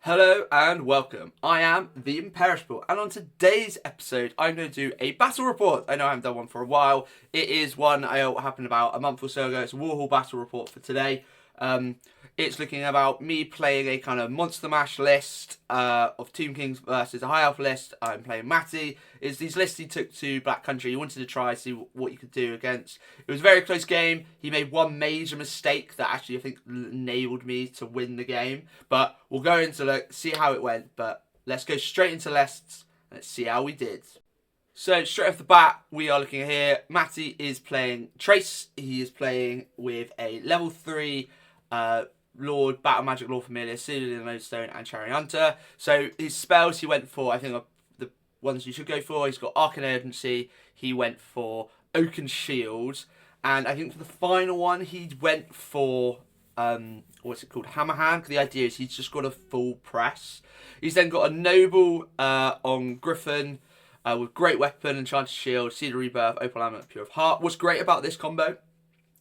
Hello and welcome. I am the Imperishable, and on today's episode, I'm going to do a battle report. I know I haven't done one for a while. It is one happened about a month or so ago. It's a Warhol battle report for today. It's looking about me playing a kind of Monster Mash list of Tomb Kings versus a High Elf list. I'm playing Matty. It's these lists he took to Black Country. He wanted to try see what you could do against. It was a very close game. He made one major mistake that actually I think enabled me to win the game. But we'll go into see how it went. But let's go straight into lists. Let's see how we did. So straight off the bat, we are looking here. Matty is playing Chrace. He is playing with a level 3 Lord, Battle Magic Lord Familiar, Sealed in Lodestone, and Chariot Hunter. So his spells he went for, I think, are the ones you should go for. He's got Arcane Urgency. He went for Oaken Shield. And I think for the final one, he went for, what's it called? Hammer Hand. The idea is he's just got a full press. He's then got a Noble on Griffin with Great Weapon, Enchanted Shield, Cedar Rebirth, Opal Amulet, Pure of Heart. What's great about this combo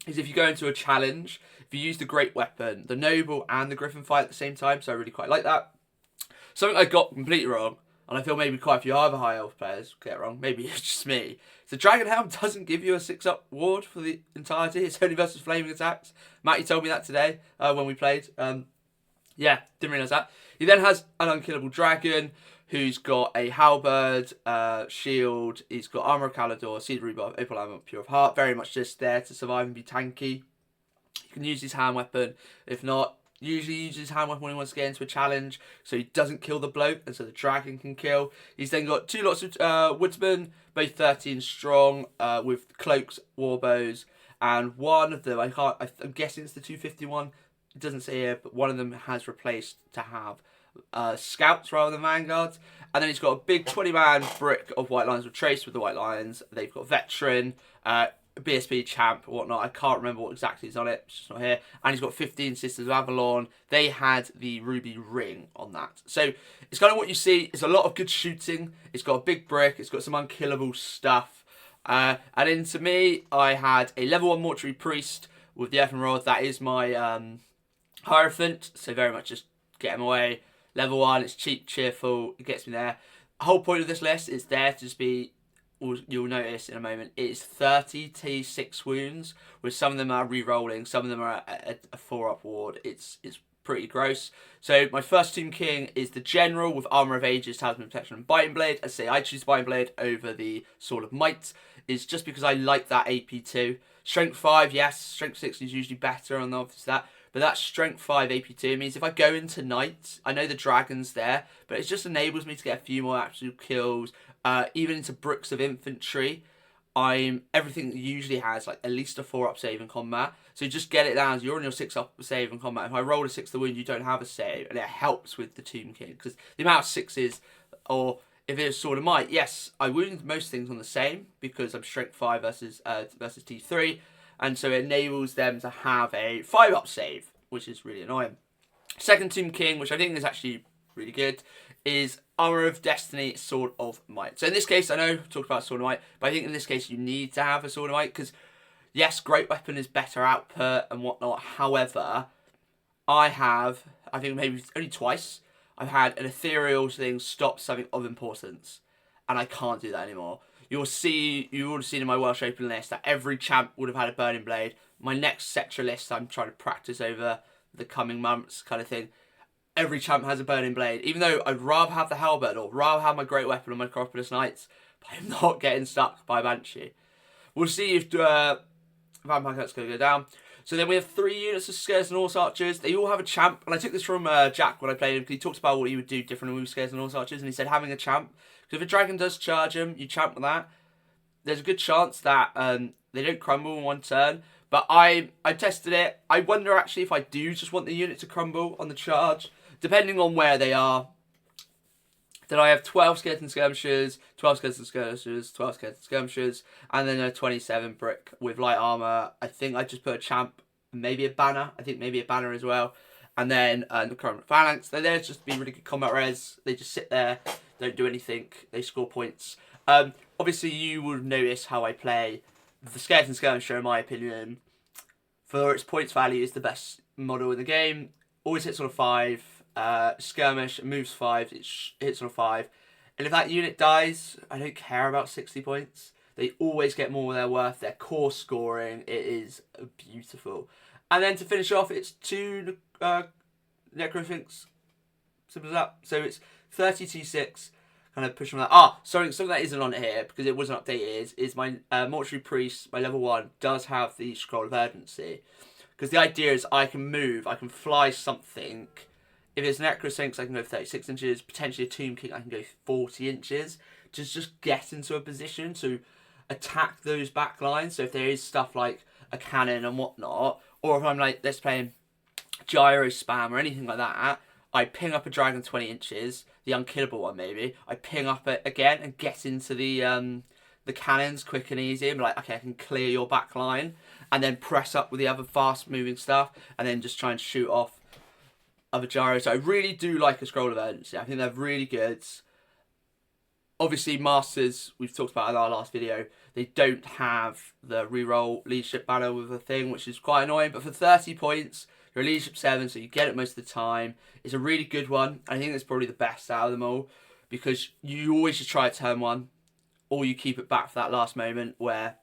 is if you go into a challenge, if you use the Great Weapon, the Noble and the Griffin fight at the same time, so I really quite like that. Something I got completely wrong, and I feel maybe quite a few other High Elf players get it wrong, maybe it's just me. The Dragon Helm doesn't give you a 6-up ward for the entirety, it's only versus flaming attacks. Matty told me that today when we played. Yeah, didn't realise that. He then has an Unkillable Dragon, who's got a Halberd, Shield, he's got Armour of Calidor, Cedar Rebirth, Opal Amulet, Pure of Heart, very much just there to survive and be tanky. You can use his hand weapon, if not, usually uses his hand weapon when he wants to get into a challenge, so he doesn't kill the bloke, and so the dragon can kill. He's then got 2 lots of woodsmen, both 13 strong, with cloaks, warbows, and one of them, I'm guessing it's the 251, it doesn't say here, but one of them has replaced to have scouts rather than vanguards. And then he's got a big 20-man brick of White Lions with Chrace with the White Lions. They've got veteran, BSP champ, whatnot. I can't remember what exactly is on it. It's just not here. And he's got 15 Sisters of Avalon. They had the ruby ring on that. So it's kind of what you see. It's a lot of good shooting. It's got a big brick. It's got some unkillable stuff. And then to me, I had a level 1 mortuary priest with the earthen rod. That is my Hierophant. So very much just get him away. Level 1, it's cheap, cheerful, it gets me there. The whole point of this list is there to just be, you'll notice in a moment, it's 30 T6 wounds, with some of them are re-rolling, some of them are a 4-up ward. It's pretty gross. So my first Tomb King is the General with Armour of Ages, Talisman Protection, and Biting Blade. I say I choose Biting Blade over the Sword of Might, is just because I like that AP2. Strength 5, yes, Strength 6 is usually better on obviously that. But that Strength 5 AP2 means if I go into Knight, I know the Dragon's there, but it just enables me to get a few more absolute kills. Even into Brooks of Infantry, everything usually has like at least a 4-up save in combat. So you just get it down, you're on your 6-up save in combat. If I roll a 6th wound, you don't have a save, and it helps with the Tomb King. Because the amount of 6s, or if it's Sword of Might, yes, I wound most things on the same, because I'm Strength 5 versus T3. And so it enables them to have a 5-up save, which is really annoying. Second Tomb King, which I think is actually really good, is Armour of Destiny, Sword of Might. So in this case, I know I've talked about Sword of Might, but I think in this case you need to have a Sword of Might, because yes, Great Weapon is better output and whatnot. However, I think maybe only twice, I've had an ethereal thing stop something of importance, and I can't do that anymore. You'll see, you would have seen in my Welsh Open list that every champ would have had a Burning Blade. My next Cetra list I'm trying to practice over the coming months kind of thing. Every champ has a Burning Blade. Even though I'd rather have the Halberd or rather have my Great Weapon on my Acropolis Knights, but I'm not getting stuck by Banshee. We'll see if Vampire Cut's going to go down. So then we have 3 units of Scares and Horse Archers. They all have a champ. And I took this from Jack when I played him, because he talked about what he would do differently with Scares and Horse Archers. And he said having a champ. Because if a dragon does charge him, you champ with that. There's a good chance that they don't crumble in one turn. But I tested it. I wonder actually if I do just want the unit to crumble on the charge. Depending on where they are. Then I have 12 Skeleton Skirmishers, 12 Skeleton Skirmishers, 12 Skeleton Skirmishers, and then a 27 brick with light armor. I think I just put a champ, maybe a banner. I think maybe a banner as well. And then the current phalanx. They're there just to be really good combat res. They just sit there, don't do anything. They score points. Obviously, you would notice how I play. The Skeleton Skirmisher, in my opinion, for its points value, is the best model in the game. Always hits on a 5. skirmish, moves 5, it hits on a 5. And if that unit dies, I don't care about 60 points. They always get more than they're worth. Their core scoring, it is beautiful. And then to finish off, it's 2 Necrosphinx. Simple as that. So it's 32-6. Kind of pushing that. Something that isn't on here because it wasn't updated is my Mortuary Priest, my level 1, does have the Scroll of Urgency. Because the idea is I can move, I can fly something. If it's Necrosphinx, I can go 36 inches. Potentially a Tomb King, I can go 40 inches. Just get into a position to attack those back lines. So if there is stuff like a cannon and whatnot, or if I'm like, let's play gyro spam or anything like that, I ping up a dragon 20 inches, the unkillable one maybe. I ping up it again and get into the cannons quick and easy. And be like, okay, I can clear your back line, and then press up with the other fast moving stuff, and then just try and shoot off other gyros. So I really do like a Scroll of Urgency. I think they're really good. Obviously, Masters, we've talked about in our last video, they don't have the reroll leadership banner with a thing, which is quite annoying. But for 30 points, you're a leadership 7, so you get it most of the time. It's a really good one. I think it's probably the best out of them all, because you always just try at turn 1, or you keep it back for that last moment where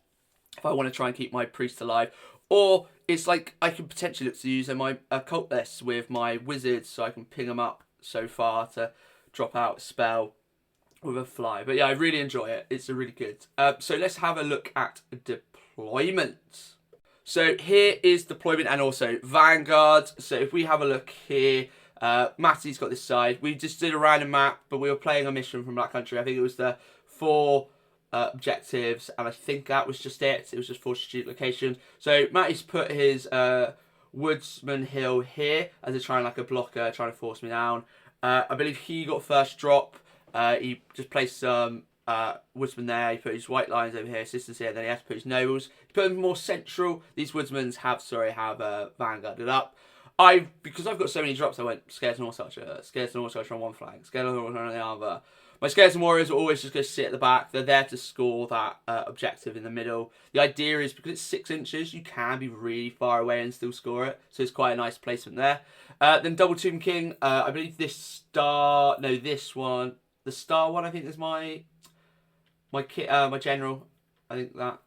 if I want to try and keep my priest alive, or it's like I can potentially look to use my occult lists with my wizards, so I can ping them up so far to drop out a spell with a fly. But yeah, I really enjoy it. It's a really good. So let's have a look at deployment. So here is deployment and also Vanguard. So if we have a look here, Matty's got this side. We just did a random map, but we were playing a mission from Black Country. I think it was the 4 objectives, and I think that was just it. It was just 4 strategic locations. So Matty's put his Woodsman Hill here as a trying like a blocker, trying to force me down. I believe he got first drop. He just placed some Woodsman there. He put his white lines over here, assistants here. Then he has to put his nobles. He put them more central. These Woodsmans have vanguarded up. Because I've got so many drops, I went Skeleton Horse Archer on one flank, Skeleton Horse Archer on the other. My Skeleton Warriors will always just go sit at the back. They're there to score that objective in the middle. The idea is because it's 6 inches, you can be really far away and still score it. So it's quite a nice placement there. Then Double Tomb King. I believe this one. The star one, I think, is my general. I think that.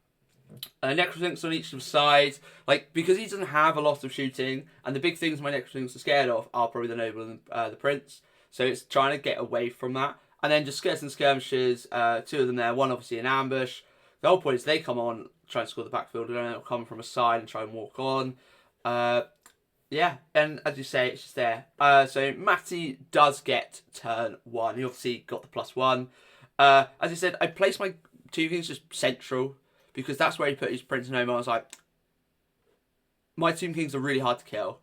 Necrosphinx on each of the sides. Like, because he doesn't have a lot of shooting, and the big things my Necrosphinx are scared of are probably the Noble and the Prince. So it's trying to get away from that. And then just skeleton skirmishes, 2 of them there, one obviously in ambush. The whole point is they come on, try and score the backfield, and then they'll come from a side and try and walk on. Yeah, and as you say, it's just there. So Matty does get turn 1. He obviously got the +1. As I said, I placed my 2 kings just central, because that's where he put his Prince and Noble. I was like, my Tomb Kings are really hard to kill.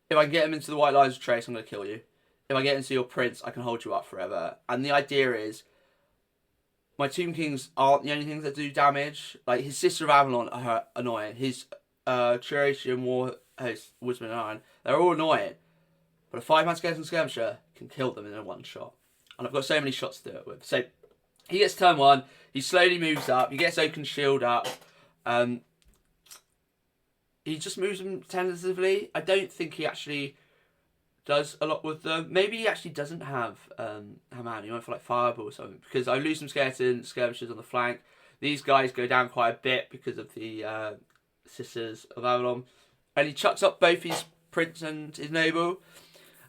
If I can get them into the white lines of Chrace, I'm going to kill you. If I get into your Prince, I can hold you up forever. And the idea is, my Tomb Kings aren't the only things that do damage. Like, his Sister of Avalon are annoying. His Curation War Host, Woodsman and Iron, they're all annoying. But a 5-man Skeleton Skirmisher can kill them in a 1 shot. And I've got so many shots to do it with. So, he gets turn 1. He slowly moves up. He gets Oaken Shield up. He just moves them tentatively. I don't think he actually does a lot with them. Maybe he actually doesn't have Haman. He went for like Fireball or something. Because I lose some Skeleton Skirmishers on the flank. These guys go down quite a bit because of the Sisters of Avalon. And he chucks up both his Prince and his Noble.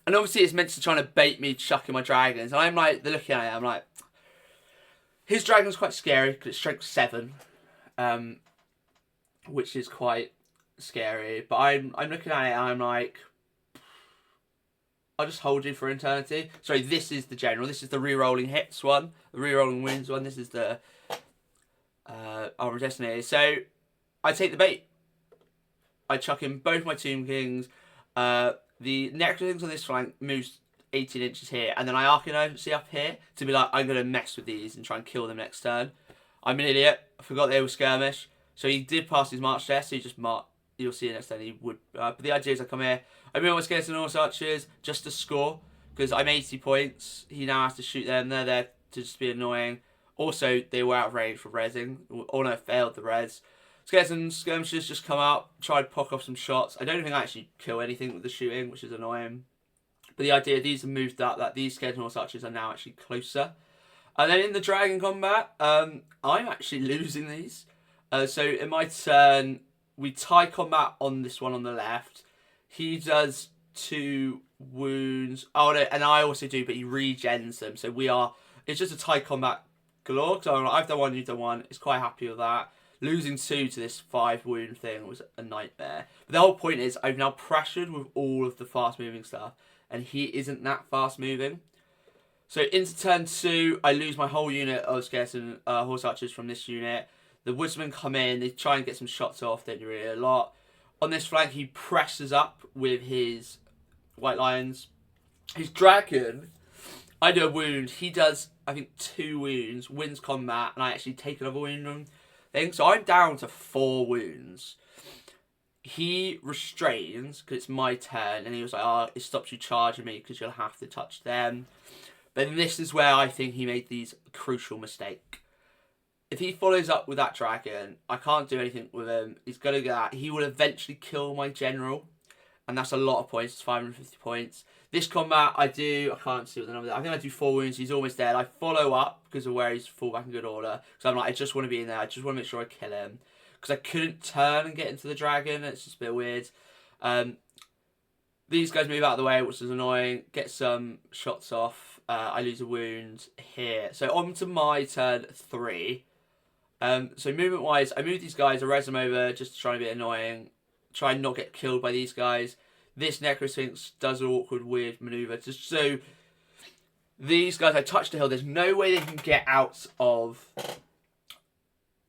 And obviously it's meant to try to bait me chucking my dragons. And I'm like, looking at it, I'm like, his dragon's quite scary because it's strength 7, which is quite scary. But I'm looking at it and I'm like, I'll just hold you for eternity. Sorry, this is the general. This is the re-rolling hits one, the re-rolling wounds one. This is the Armor of Destiny. So I take the bait. I chuck in both my Tomb Kings. The Necrosphinx on this flank moves 18 inches here, and then I Archaeomancy up here to be like, I'm going to mess with these and try and kill them next turn. I'm an idiot. I forgot they were skirmish. So he did pass his march there, so he just marked. You'll see next turn he would. But the idea is I come here. I move my Skeleton Horse Archers just to score, because I'm 80 points. He now has to shoot them. They're there to just be annoying. Also, they were out of range for rezzing. Oh no, failed the res. Skeleton Skirmishers just come out, try to pock off some shots. I don't think I actually kill anything with the shooting, which is annoying. But the idea, these have moved up, that these skeleton horse archers are now actually closer. And then in the dragon combat, I'm actually losing these. So in my turn, we tie combat on this one on the left. He does 2 wounds. Oh no, and I also do, but he regens them. So it's just a tie combat galore. So I've done 1, you've done 1. It's quite happy with that. Losing 2 to this 5 wound thing was a nightmare. But the whole point is I've now pressured with all of the fast moving stuff, and he isn't that fast moving. So into turn 2, I lose my whole unit of skeleton horse archers from this unit. The woodsmen come in, they try and get some shots off, don't do really a lot. On this flank, he presses up with his white lions. His dragon, I do a wound. He does, I think, 2 wounds, wins combat, and I actually take another wound on thing. So I'm down to 4 wounds. He restrains, because it's my turn, and he was like, oh, it stops you charging me because you'll have to touch them. But this is where I think he made these crucial mistake. If he follows up with that dragon, I can't do anything with him. He's going to get. He will eventually kill my general. And that's a lot of points. It's 550 points. This combat, I can't see what the number is. I think I do 4 wounds. He's almost dead. I follow up because of where he's fall back in good order. Because I'm like, I just want to be in there. I just want to make sure I kill him. Because I couldn't turn and get into the dragon. It's just a bit weird. These guys move out of the way, which is annoying. Get some shots off. I lose a wound here. So on to my turn 3. So movement-wise, I move these guys, I res them over just to try and be annoying. Try and not get killed by these guys. This Necrosphinx does an awkward, weird maneuver. Just so these guys, I touch the hill. There's no way they can get out of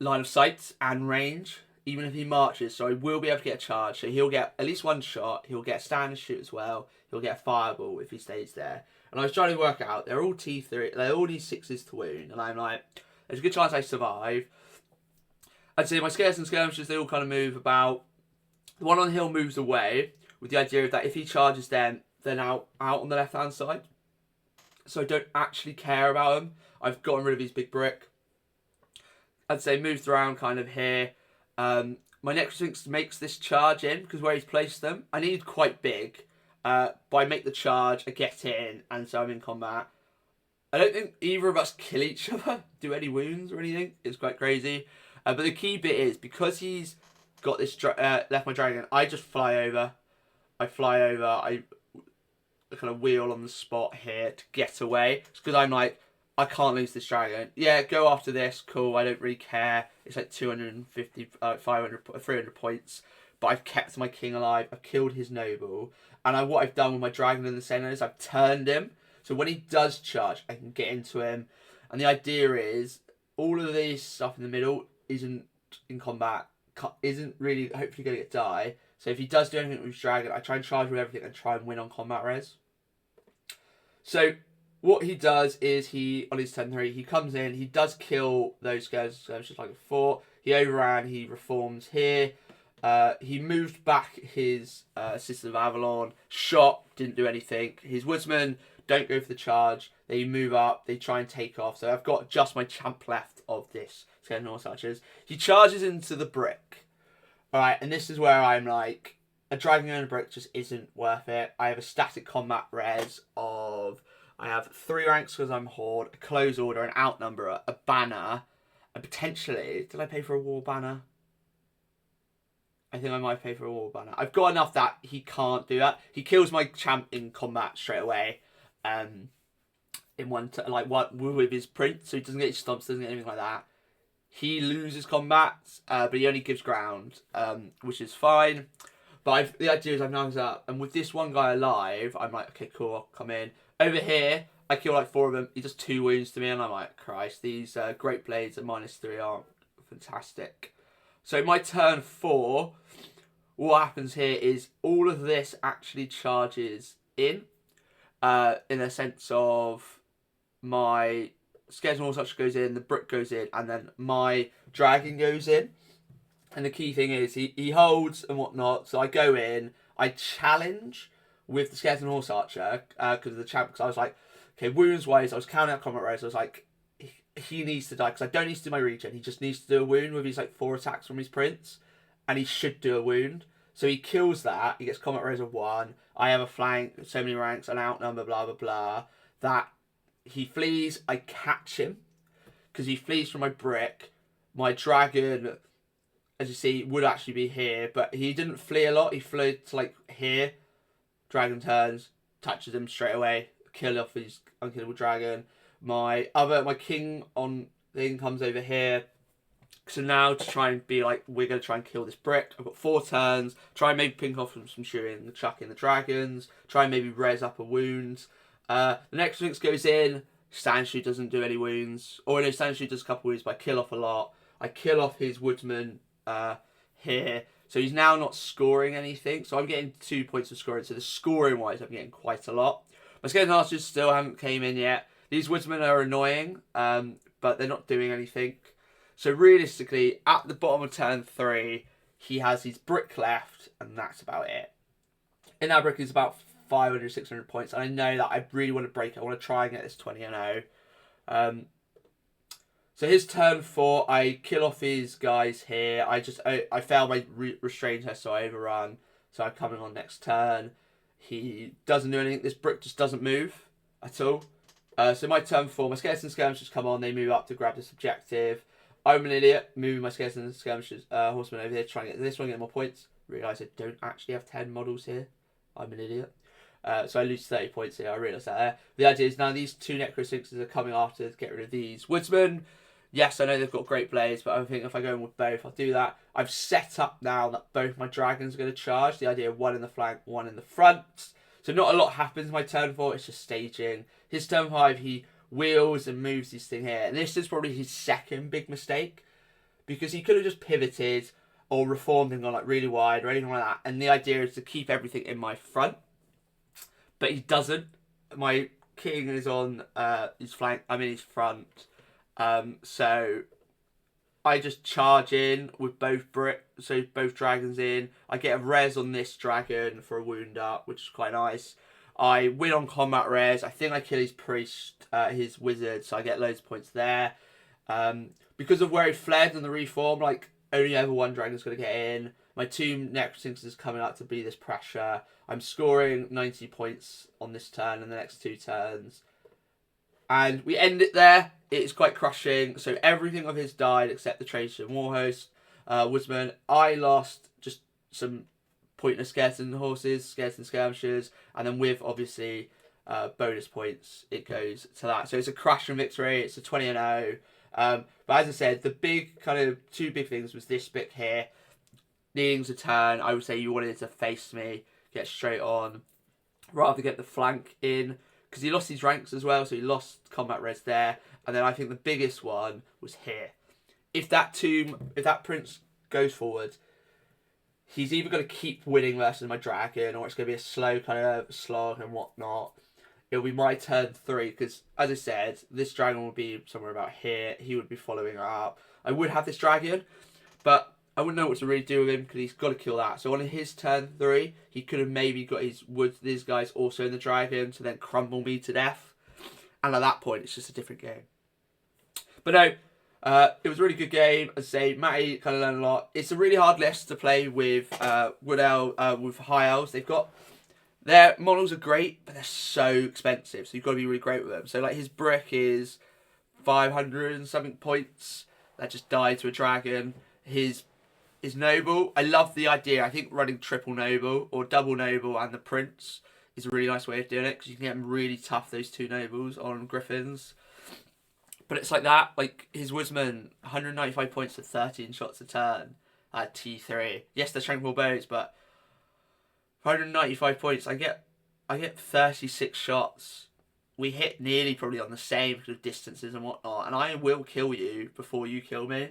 line of sight and range, even if he marches. So I will be able to get a charge. So he'll get at least 1 shot. He'll get a stand and shoot as well. He'll get a fireball if he stays there. And I was trying to work out, they're all T3. They all need 6s to wound. And I'm like, there's a good chance I survive. I'd say my skeletons and skirmishers, they all kind of move about. The one on the hill moves away with the idea of that if he charges them, they're now out on the left-hand side. So I don't actually care about them. I've gotten rid of his big brick. I'd say moved around kind of here. My Necrosphinx makes this charge in because where he's placed them, I need quite big. But I make the charge, I get in, and so I'm in combat. I don't think either of us kill each other, do any wounds or anything. It's quite crazy. But the key bit is, because he's got this left my dragon, I just fly over. I kind of wheel on the spot here to get away. It's because I'm like, I can't lose this dragon. Yeah, go after this, cool, I don't really care. It's like 250, 500, 300 points. But I've kept my king alive, I've killed his noble. And what I've done with my dragon in the centre is I've turned him. So when he does charge, I can get into him. And the idea is, all of this stuff in the middle isn't in combat, isn't really hopefully going to die. So if he does do anything with his dragon, I try and charge with everything and try and win on combat res. So what he does is on his turn 3, he comes in, he does kill those guys, just like before. He overran, he reforms here. He moved back his Sisters of Avalon, shot, didn't do anything. His woodsmen don't go for the charge. They move up, they try and take off. So I've got just my champ left of this skeleton horse archers. He charges into the brick. Alright, and this is where I'm like, a dragon and a brick just isn't worth it. I have a static combat res of, I have 3 ranks because I'm Horde, a close order, an outnumberer, a banner, and potentially, did I pay for a war banner? I think I might pay for a war banner. I've got enough that he can't do that. He kills my champ in combat straight away. In one with his print, so he doesn't get his stomps, doesn't get anything like that. He loses combat, but he only gives ground, which is fine. But the idea is I've now up, and with this one guy alive, I'm like, okay, cool, I'll come in. Over here, I kill like 4 of them. He does 2 wounds to me, and I'm like, Christ, these great blades at -3 are fantastic. So my turn 4, what happens here is all of this actually charges in a sense of my skeleton horse archer goes in, the brick goes in, and then my dragon goes in. And the key thing is he holds and whatnot. So I go in, I challenge with the skeleton horse archer because of the champ. Because I was like, okay, wounds wise, I was counting out combat race. I was like, he needs to die because I don't need to do my regen. He just needs to do a wound with his like 4 attacks from his prince, and he should do a wound. So he kills that. He gets combat res of 1. I have a flank, so many ranks, an outnumber, blah, blah, blah. That he flees. I catch him because he flees from my brick. My dragon, as you see, would actually be here, but he didn't flee a lot. He flew to like here. Dragon turns, touches him straight away, kill off his unkillable dragon. My king on thing comes over here. So now to try and be like, we're going to try and kill this brick. I've got 4 turns. Try and maybe pink off some shooting, chuck in the dragons. Try and maybe res up a wound. The next Sphinx goes in. Stand shoot doesn't do any wounds. Or no, stand shoot does a couple wounds, but I kill off a lot. I kill off his woodman here. So he's now not scoring anything. So I'm getting 2 points of scoring. So the scoring wise, I'm getting quite a lot. My skeleton archers still haven't came in yet. These woodsmen are annoying, but they're not doing anything. So realistically, at the bottom of turn 3, he has his brick left, and that's about it. In that brick is about 500, 600 points, and I know that I really want to break it. I want to try and get this 20-0. So his turn 4, I kill off his guys here. I failed my restrain test, so I overrun. So I'm coming on next turn. He doesn't do anything. This brick just doesn't move at all. So my turn 4, my skeleton skirmishers come on. They move up to grab this objective. I'm an idiot, moving my skeleton skirmishers horsemen over here, trying to get this one, get more points. Realise I don't actually have 10 models here. I'm an idiot. So I lose 30 points here. I realise that there. The idea is now these 2 Necrosphinxes are coming after to get rid of these woodsmen. Yes, I know they've got great blades, but I think if I go in with both, I'll do that. I've set up now that both my dragons are going to charge. The idea of 1 in the flank, 1 in the front. So not a lot happens my turn 4. It's just staging. His turn 5, he wheels and moves this thing here. And this is probably his second big mistake. Because he could have just pivoted or reformed and gone like really wide or anything like that. And the idea is to keep everything in my front. But he doesn't. My king is on his flank. I'm in his front. So I just charge in with both both dragons in. I get a res on this dragon for a wound up, which is quite nice. I win on combat res. I think I kill his priest, his wizard, so I get loads of points there. Because of where he fled and the reform, like only ever 1 dragon's going to get in. My 2 Necrosphinxes is coming out to be this pressure. I'm scoring 90 points on this turn and the next 2 turns. And we end it there. It's quite crushing. So everything of his died except the Tracer Warhost, Woodsman. I lost just some pointless skeleton horses, skeleton skirmishers, and then with obviously bonus points, it goes to that. So it's a crushing victory. It's a 20-0. But as I said, the big kind of 2 big things was this bit here. Needing to turn, I would say you wanted to face me, get straight on, rather get the flank in. Because he lost his ranks as well, so he lost combat res there. And then I think the biggest one was here. If that prince goes forward, he's either going to keep winning versus my dragon, or it's going to be a slow kind of slog and whatnot. It'll be my turn 3, because as I said, this dragon will be somewhere about here. He would be following her up. I would have this dragon, but I wouldn't know what to really do with him because he's got to kill that. So on his turn 3, he could have maybe got these guys also in the dragon to then crumble me to death. And at that point, it's just a different game. But no, it was a really good game. As I say, Matty kind of learned a lot. It's a really hard list to play with with high elves. Their models are great, but they're so expensive. So you've got to be really great with them. So like his brick is 500 and something points. That just died to a dragon. His noble, I love the idea. I think running triple noble or double noble and the prince is a really nice way of doing it because you can get them really tough, those 2 nobles on griffins. But it's like that, like his woodsman, 195 points to 13 shots a turn at T3. Yes, they're tranquil bows, but 195 points, I get 36 shots. We hit nearly probably on the same because of distances and whatnot, and I will kill you before you kill me.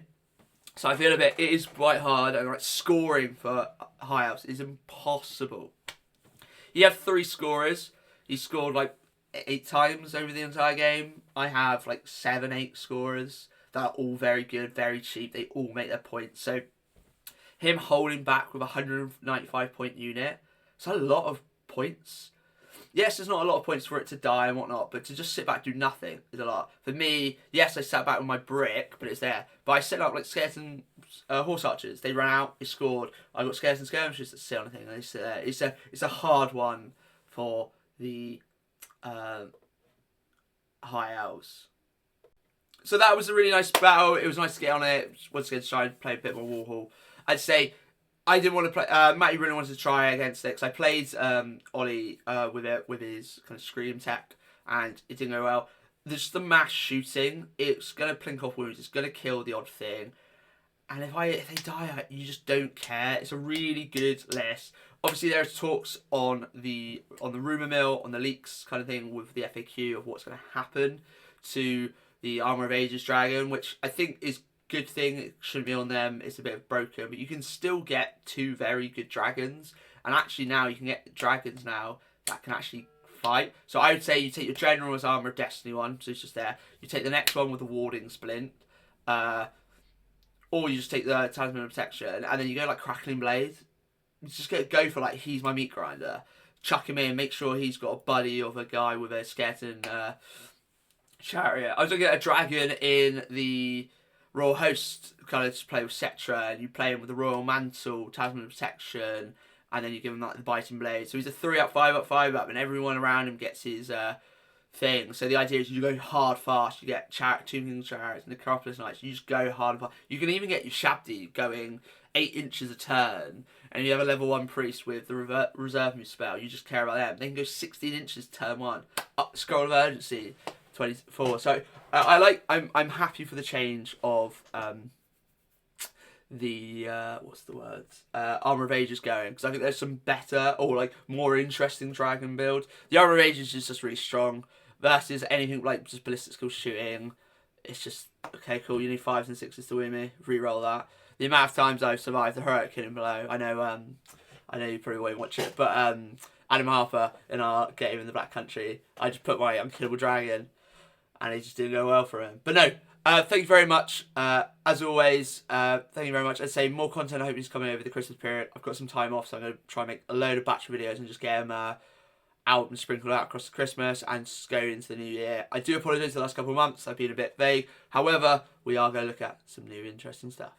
So I feel it is quite hard, and like scoring for high elves is impossible. You have 3 scorers. He scored like 8 times over the entire game. I have like 7, 8 scorers that are all very good, very cheap. They all make their points. So him holding back with a 195 point unit, it's a lot of points. yes, there's not a lot of points for it to die and whatnot, but to just sit back do nothing is a lot. For me, yes, I sat back with my brick, but it's there. But I set up like skeleton horse archers. They ran out, they scored. I got skeleton skirmishers that sit on a thing, and they sit there. It's a hard one for the high elves. So that was a really nice battle. It was nice to get on it. Once again, try and play a bit more Warhol. I'd say I didn't want to play. Matty really wanted to try against it because I played Ollie with his kind of scream tech, and it didn't go well. Just the mass shooting, it's gonna plink off wounds. It's gonna kill the odd thing, and if they die, you just don't care. It's a really good list. Obviously, there's talks on the rumor mill, on the leaks kind of thing with the FAQ of what's going to happen to the Armor of Ages dragon, which I think is a good thing. It shouldn't be on them. It's a bit broken, but you can still get 2 very good dragons. And actually now you can get dragons now that can actually fight. So I would say you take your General's Armor of Destiny one, so it's just there. You take the next one with the Warding Splint. Or you just take the Talisman of Protection, and then you go like Crackling Blade. You just go for like, he's my meat grinder. Chuck him in, make sure he's got a buddy of a guy with a skeleton chariot. I was looking at a dragon in the Royal Host, kind of just play with Cetra, and you play him with the Royal Mantle, Talisman of Protection, and then you give him like the Biting Blade. So he's a 3-up, 5-up, 5-up, and everyone around him gets his thing. So the idea is you go hard fast. You get Two Kings Chariots and the Necropolis Knights. You just go hard and fast. You can even get your Shabdi going 8 inches a turn, and you have a level 1 priest with the reserve move spell. You just care about them. They can go 16 inches turn 1. Up Scroll of Urgency 24. So I'm happy for the change of the what's the words Armor of Ages going, because I think there's some better or like more interesting dragon builds. The Armor of Ages is just really strong versus anything like just ballistic skill shooting. It's just okay, cool. You need 5s and 6s to win me. Reroll that. The amount of times I've survived the heroic killing below. I know you probably won't watch it, but Adam Harper in our game in the Black Country, I just put my unkillable dragon, and it just didn't go well for him. But no. Thank you very much. As always, thank you very much. I'd say more content I hope is coming over the Christmas period. I've got some time off, so I'm going to try and make a load of batch videos and just get them out and sprinkled out across Christmas and just go into the new year. I do apologise for the last couple of months. I've been a bit vague. However, we are going to look at some new interesting stuff.